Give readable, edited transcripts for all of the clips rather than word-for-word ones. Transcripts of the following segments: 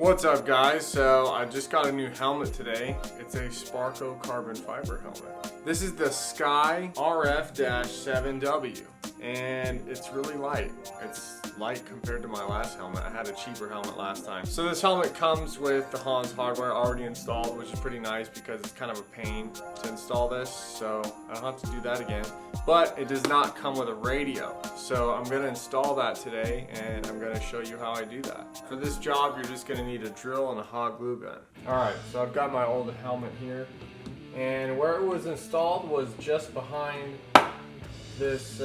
What's up guys? So I just got a new helmet today. It's a Sparco carbon fiber helmet. This is the Sky RF-7W and it's really light. It's light compared to my last helmet. I had a cheaper helmet last time. So this helmet comes with the Hans hardware already installed, which is pretty nice because it's kind of a pain to install this, so I don't have to do that again. But it does not come with a radio. So I'm gonna install that today and I'm gonna show you how I do that. For this job, you're just gonna need a drill and a hot glue gun. All right, so I've got my old helmet here, and where it was installed was just behind this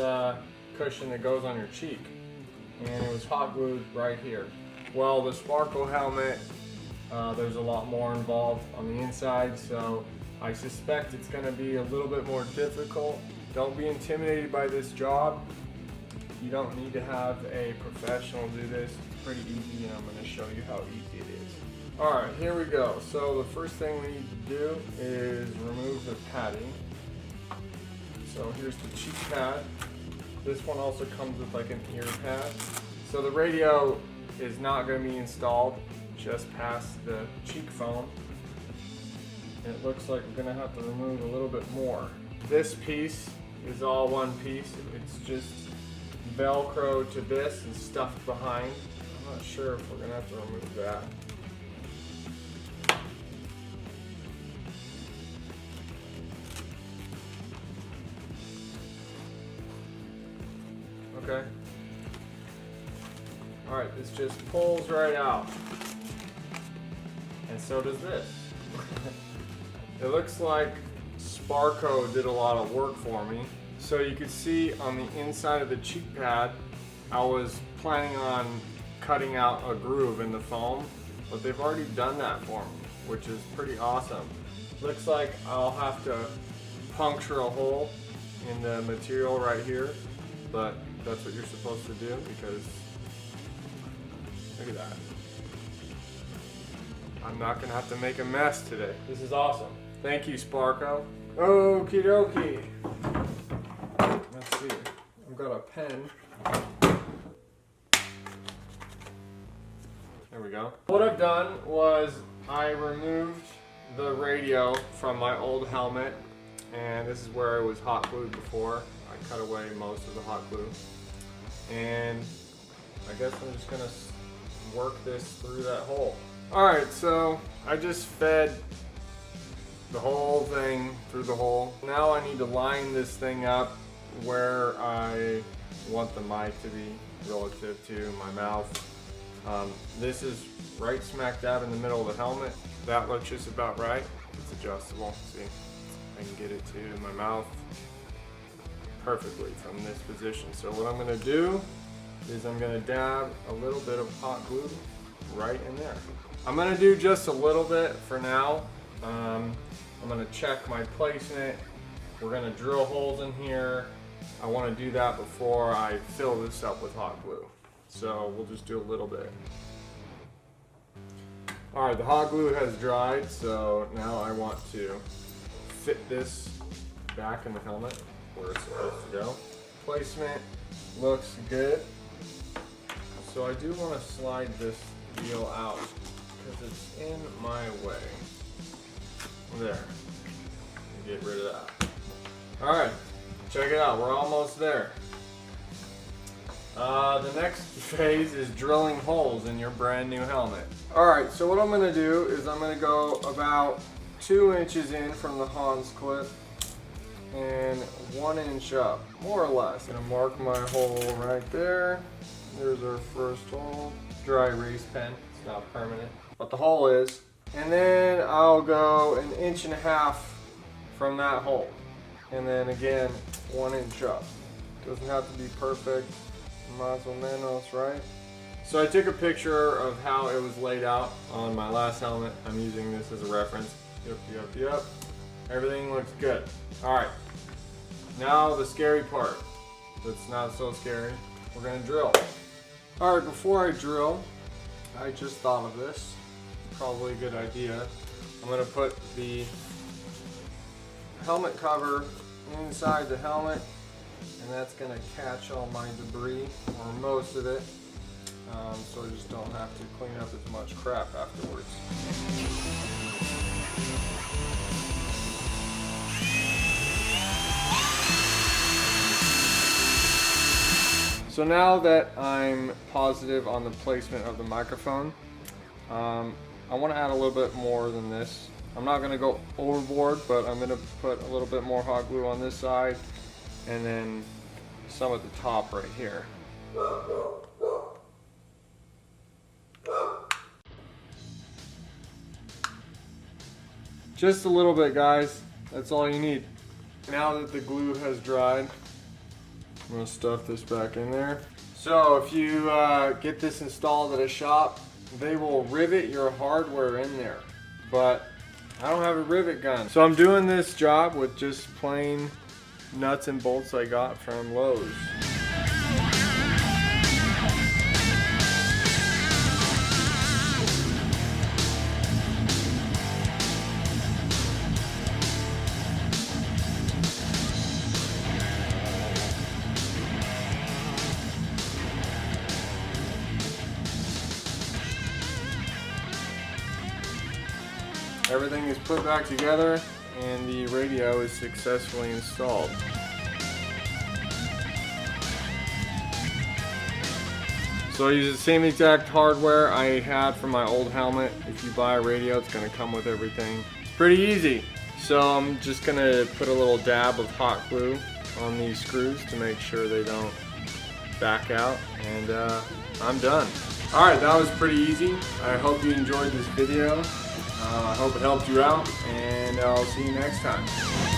cushion that goes on your cheek, and it was hot glued right here. Well, the Sparco helmet, there's a lot more involved on the inside, so I suspect it's going to be a little bit more difficult. Don't be intimidated by this job. You don't need to have a professional do this. It's pretty easy, and I'm going to show you how easy it is. Alright, here we go. So the first thing we need to do is remove the padding. So here's the cheek pad. This one also comes with like an ear pad. So the radio is not going to be installed just past the cheek phone. It looks like we're going to have to remove a little bit more. This piece is all one piece. It's just Velcro to this and stuffed behind. I'm not sure if we're going to have to remove that. Okay. Alright, this just pulls right out. And so does this. It looks like Sparco did a lot of work for me. So you can see on the inside of the cheek pad, I was planning on cutting out a groove in the foam, but they've already done that for me, which is pretty awesome. Looks like I'll have to puncture a hole in the material right here, but that's what you're supposed to do because look at that. I'm not gonna have to make a mess today. This is awesome. Thank you, Sparco. Okie dokie. Let's see. I've got a pen. There we go. What I've done was I removed the radio from my old helmet, and this is where it was hot glued before. I cut away most of the hot glue. And I guess I'm just gonna work this through that hole. Alright, so I just fed the whole thing through the hole. Now I need to line this thing up where I want the mic to be relative to my mouth. This is right smack dab in the middle of the helmet. That looks just about right. It's adjustable. See, I can get it to my mouth perfectly from this position. So what I'm going to do is I'm going to dab a little bit of hot glue right in there. I'm going to do just a little bit for now. I'm going to check my placement. We're going to drill holes in here. I want to do that before I fill this up with hot glue. So we'll just do a little bit. Alright, the hot glue has dried, so now I want to fit this back in the helmet where it's supposed to go. Placement looks good. So I do want to slide this wheel out because it's in my way. There. Get rid of that. Alright, check it out. We're almost there. The next phase is drilling holes in your brand new helmet. Alright, so what I'm going to do is I'm going to go about 2 inches in from the Hans clip and 1 inch up, more or less. I'm going to mark my hole right there. There's our first hole. Dry erase pen, it's not permanent, but the hole is. And then I'll go 1.5 inches from that hole. And then again, 1 inch up. Doesn't have to be perfect, más o menos, right? So I took a picture of how it was laid out on my last helmet. I'm using this as a reference. Yep. Everything looks good. Alright, now the scary part. That's not so scary. We're gonna drill. Alright, before I drill, I just thought of this. Probably a good idea. I'm gonna put the helmet cover inside the helmet, and that's gonna catch all my debris, or most of it. so I just don't have to clean up as much crap afterwards. So now that I'm positive on the placement of the microphone, I want to add a little bit more than this. I'm not going to go overboard, but I'm going to put a little bit more hot glue on this side and then some at the top right here. Just a little bit, guys. That's all you need. Now that the glue has dried, I'm going to stuff this back in there. So if you get this installed at a shop, they will rivet your hardware in there. But I don't have a rivet gun. So I'm doing this job with just plain nuts and bolts I got from Lowe's. Everything is put back together and the radio is successfully installed. So I use the same exact hardware I had for my old helmet. If you buy a radio, it's going to come with everything. Pretty easy. So I'm just going to put a little dab of hot glue on these screws to make sure they don't back out, and I'm done. Alright, that was pretty easy. I hope you enjoyed this video. I hope it helped you out, and I'll see you next time.